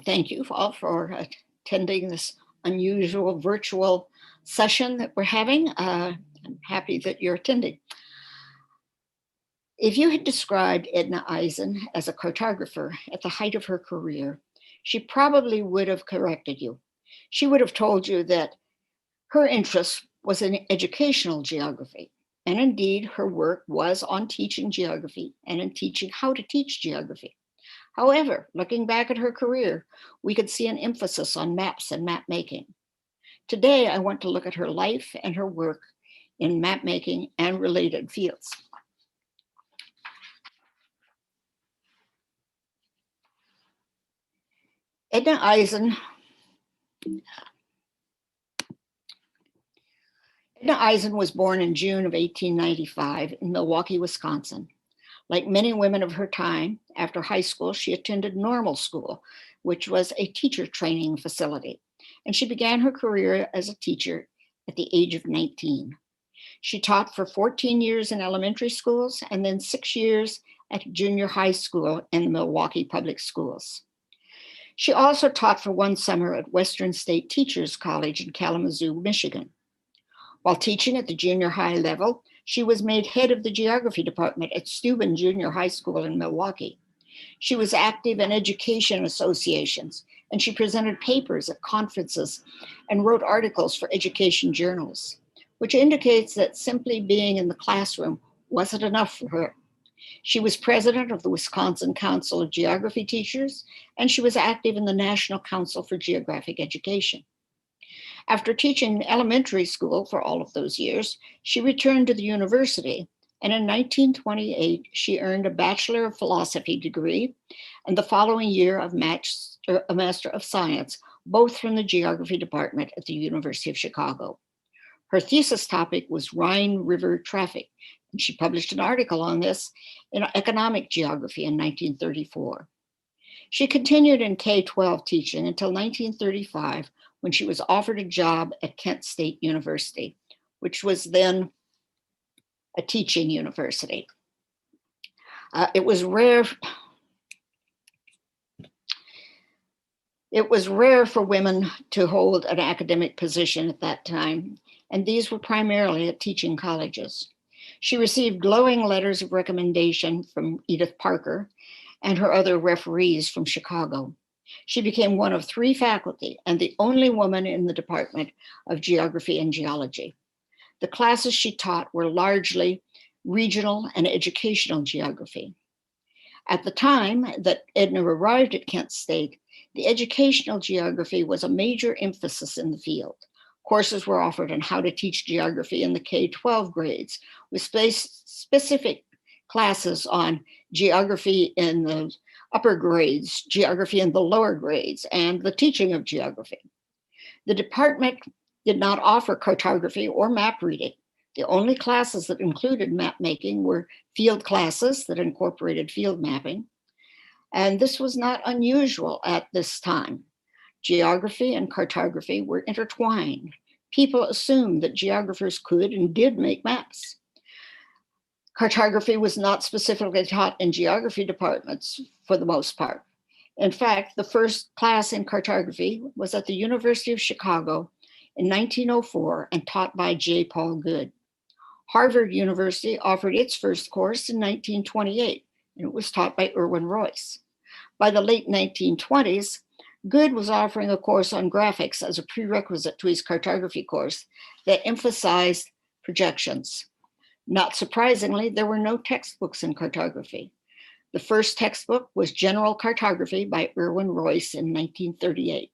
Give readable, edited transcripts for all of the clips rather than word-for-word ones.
Thank you all for attending this unusual virtual session that we're having. I'm happy that you're attending. If you had described Edna Eisen as a cartographer at the height of her career, she probably would have corrected you. She would have told you that her interest was in educational geography. And indeed, her work was on teaching geography and in teaching how to teach geography. However, looking back at her career, we could see an emphasis on maps and map making. Today, I want to look at her life and her work in map making and related fields. Edna Eisen was born in June of 1895 in Milwaukee, Wisconsin. Like many women of her time, after high school, she attended normal school, which was a teacher training facility, and she began her career as a teacher at the age of 19. She taught for 14 years in elementary schools and then 6 years at junior high school in the Milwaukee Public Schools. She also taught for one summer at Western State Teachers College in Kalamazoo, Michigan. While teaching at the junior high level, she was made head of the geography department at Steuben Junior High School in Milwaukee. She was active in education associations, and she presented papers at conferences and wrote articles for education journals, which indicates that simply being in the classroom wasn't enough for her. She was president of the Wisconsin Council of Geography Teachers, and she was active in the National Council for Geographic Education. After teaching elementary school for all of those years, she returned to the university, and in 1928, she earned a Bachelor of Philosophy degree and the following year a Master of Science, both from the Geography Department at the University of Chicago. Her thesis topic was Rhine River traffic, and she published an article on this in Economic Geography in 1934. She continued in K-12 teaching until 1935, when she was offered a job at Kent State University, which was then a teaching university. It was rare for women to hold an academic position at that time, and these were primarily at teaching colleges. She received glowing letters of recommendation from Edith Parker and her other referees from Chicago. She became one of 3 faculty and the only woman in the Department of Geography and Geology. The classes she taught were largely regional and educational geography. At the time that Edna arrived at Kent State, the educational geography was a major emphasis in the field. Courses were offered on how to teach geography in the K-12 grades, with specific classes on geography in the upper grades, geography in the lower grades, and the teaching of geography. The department did not offer cartography or map reading. The only classes that included map making were field classes that incorporated field mapping, and this was not unusual at this time. Geography and cartography were intertwined. People assumed that geographers could and did make maps. Cartography was not specifically taught in geography departments for the most part. In fact, the first class in cartography was at the University of Chicago in 1904 and taught by J. Paul Good. Harvard University offered its first course in 1928, and it was taught by Irwin Royce. By the late 1920s, Good was offering a course on graphics as a prerequisite to his cartography course that emphasized projections. Not surprisingly, there were no textbooks in cartography. The first textbook was General Cartography by Irwin Royce in 1938.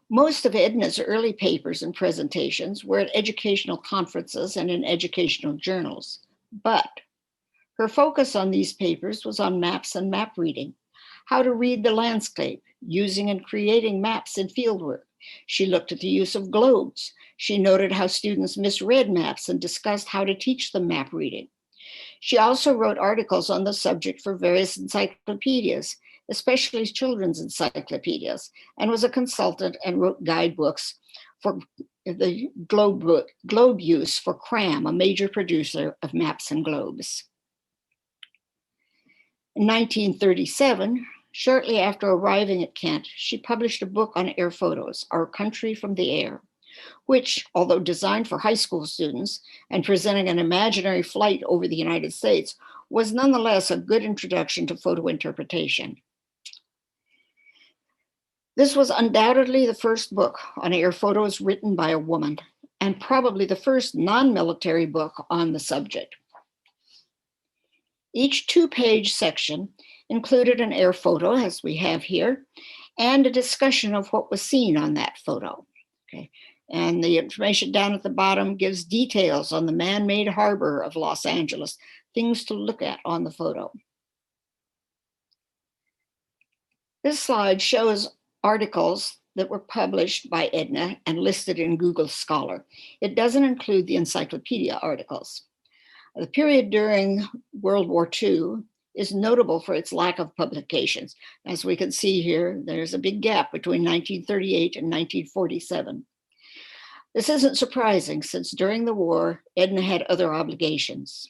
Most of Edna's early papers and presentations were at educational conferences and in educational journals, but her focus on these papers was on maps and map reading, how to read the landscape, using and creating maps in fieldwork. She looked at the use of globes. She noted how students misread maps and discussed how to teach them map reading. She also wrote articles on the subject for various encyclopedias, especially children's encyclopedias, and was a consultant and wrote guidebooks for the globe use for CRAM, a major producer of maps and globes. In 1937, shortly after arriving at Kent, she published a book on air photos, Our Country from the Air, which, although designed for high school students and presenting an imaginary flight over the United States, was nonetheless a good introduction to photo interpretation. This was undoubtedly the first book on air photos written by a woman, and probably the first non-military book on the subject. Each two-page section included an air photo, as we have here, and a discussion of what was seen on that photo. Okay. And the information down at the bottom gives details on the man-made harbor of Los Angeles, things to look at on the photo. This slide shows articles that were published by Edna and listed in Google Scholar. It doesn't include the encyclopedia articles. The period during World War II is notable for its lack of publications. As we can see here, there's a big gap between 1938 and 1947. This isn't surprising, since during the war, Edna had other obligations.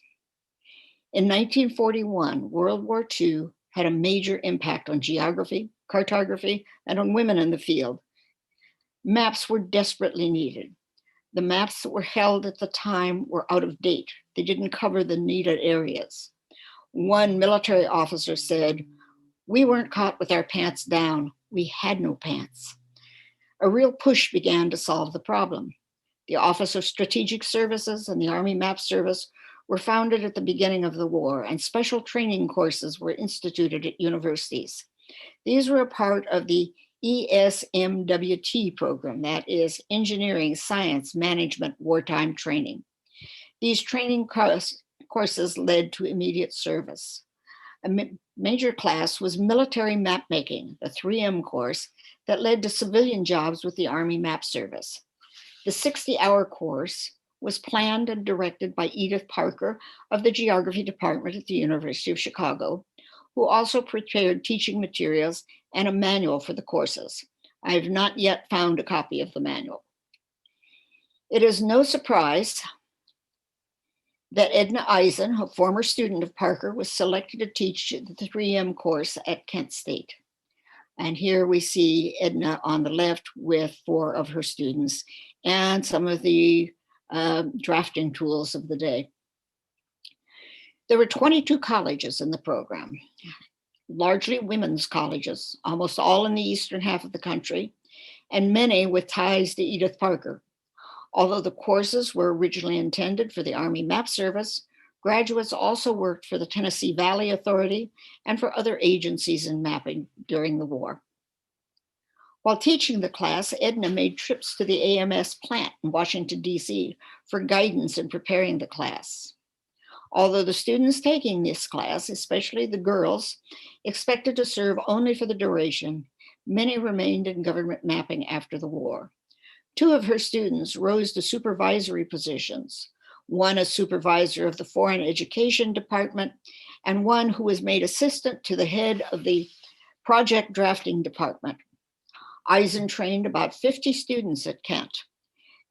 In 1941, World War II had a major impact on geography, cartography, and on women in the field. Maps were desperately needed. The maps that were held at the time were out of date. They didn't cover the needed areas. One military officer said, "We weren't caught with our pants down. We had no pants." A real push began to solve the problem. The Office of Strategic Services and the Army Map Service were founded at the beginning of the war, and special training courses were instituted at universities. These were a part of the ESMWT program, that is Engineering, Science, Management, Wartime Training. These training courses led to immediate service. A major class was military map making, the 3M course that led to civilian jobs with the Army Map Service. The 60-hour course was planned and directed by Edith Parker of the Geography Department at the University of Chicago, who also prepared teaching materials and a manual for the courses. I have not yet found a copy of the manual. It is no surprise that Edna Eisen, a former student of Parker, was selected to teach the 3M course at Kent State. And here we see Edna on the left with 4 of her students and some of the drafting tools of the day. There were 22 colleges in the program, largely women's colleges, almost all in the eastern half of the country, and many with ties to Edith Parker. Although the courses were originally intended for the Army Map Service, graduates also worked for the Tennessee Valley Authority and for other agencies in mapping during the war. While teaching the class, Edna made trips to the AMS plant in Washington, D.C. for guidance in preparing the class. Although the students taking this class, especially the girls, expected to serve only for the duration, many remained in government mapping after the war. 2 of her students rose to supervisory positions, one as supervisor of the Foreign Education Department, and one who was made assistant to the head of the project drafting department. Eisen trained about 50 students at Kent,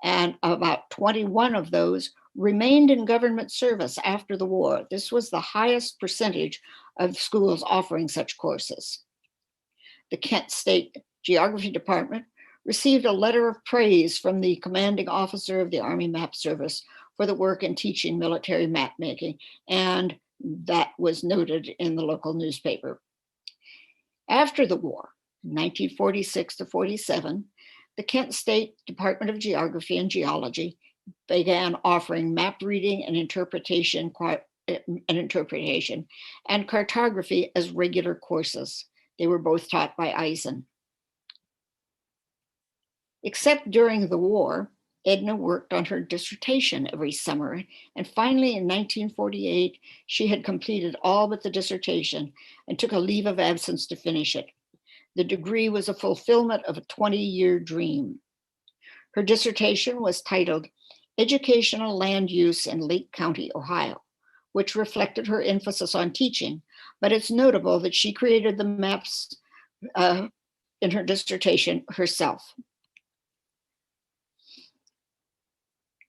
and about 21 of those remained in government service after the war. This was the highest percentage of schools offering such courses. The Kent State Geography Department received a letter of praise from the commanding officer of the Army Map Service for the work in teaching military map making, and that was noted in the local newspaper. After the war, 1946 to 47, the Kent State Department of Geography and Geology began offering map reading and interpretation and cartography as regular courses. They were both taught by Eisen. Except during the war, Edna worked on her dissertation every summer, and finally in 1948, she had completed all but the dissertation and took a leave of absence to finish it. The degree was a fulfillment of a 20-year dream. Her dissertation was titled Educational Land Use in Lake County, Ohio, which reflected her emphasis on teaching, but it's notable that she created the maps in her dissertation herself.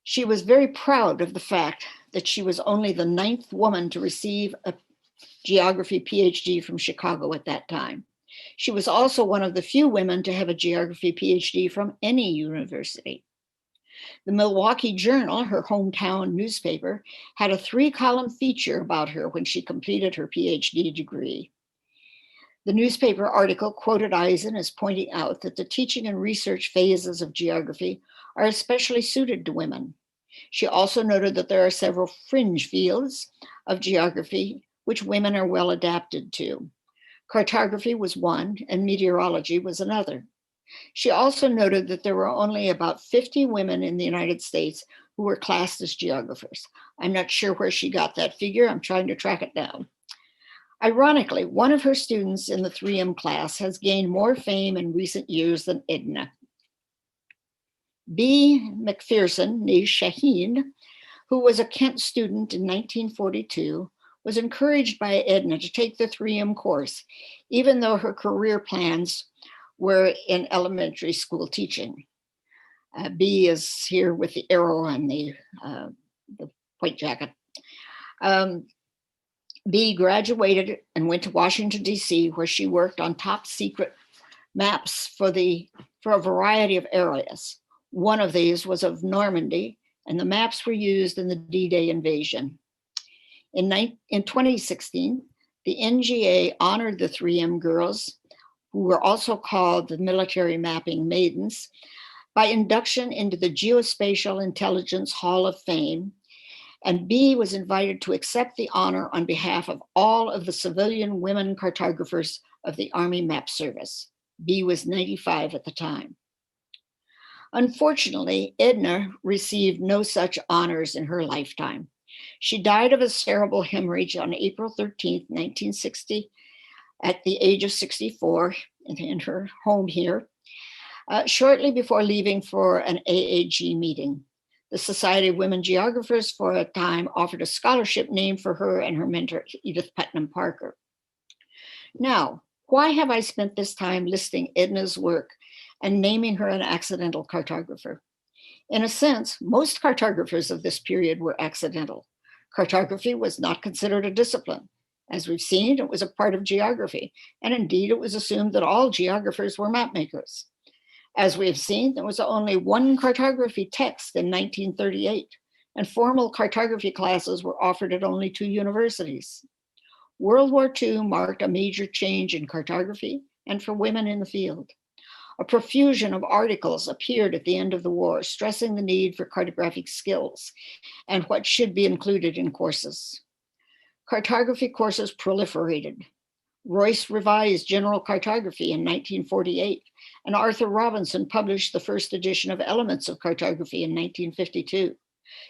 She was very proud of the fact that she was only the 9th woman to receive a geography PhD from Chicago at that time. She was also one of the few women to have a geography PhD from any university. The Milwaukee Journal, her hometown newspaper, had a 3-column feature about her when she completed her PhD degree. The newspaper article quoted Eisen as pointing out that the teaching and research phases of geography are especially suited to women. She also noted that there are several fringe fields of geography which women are well adapted to. Cartography was one, and meteorology was another. She also noted that there were only about 50 women in the United States who were classed as geographers. I'm not sure where she got that figure. I'm trying to track it down. Ironically, one of her students in the 3M class has gained more fame in recent years than Edna. B. McPherson, nee Shaheen, who was a Kent student in 1942, was encouraged by Edna to take the 3M course, even though her career plans were in elementary school teaching. B is here with the arrow and the white jacket. B graduated and went to Washington, D.C., where she worked on top secret maps for a variety of areas. One of these was of Normandy, and the maps were used in the D-Day invasion. In 2016, the NGA honored the 3M girls, who were also called the Military Mapping Maidens, by induction into the Geospatial Intelligence Hall of Fame, and B was invited to accept the honor on behalf of all of the civilian women cartographers of the Army Map Service. B was 95 at the time. Unfortunately, Edna received no such honors in her lifetime. She died of a cerebral hemorrhage on April 13, 1960, at the age of 64 in her home here, shortly before leaving for an AAG meeting. The Society of Women Geographers for a time offered a scholarship named for her and her mentor, Edith Putnam Parker. Now, why have I spent this time listing Edna's work and naming her an accidental cartographer? In a sense, most cartographers of this period were accidental. Cartography was not considered a discipline. As we've seen, it was a part of geography, and indeed it was assumed that all geographers were map makers. As we have seen, there was only one cartography text in 1938, and formal cartography classes were offered at only 2 universities. World War II marked a major change in cartography and for women in the field. A profusion of articles appeared at the end of the war, stressing the need for cartographic skills and what should be included in courses. Cartography courses proliferated. Royce revised general cartography in 1948, and Arthur Robinson published the first edition of Elements of Cartography in 1952.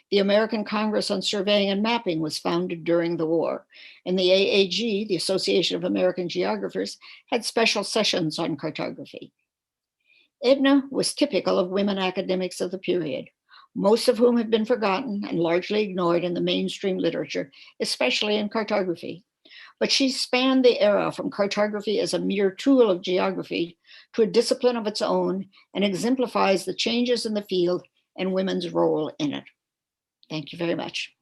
The American Congress on Surveying and Mapping was founded during the war, and the AAG, the Association of American Geographers, had special sessions on cartography. Edna was typical of women academics of the period, most of whom have been forgotten and largely ignored in the mainstream literature, especially in cartography. But she spanned the era from cartography as a mere tool of geography to a discipline of its own, and exemplifies the changes in the field and women's role in it. Thank you very much.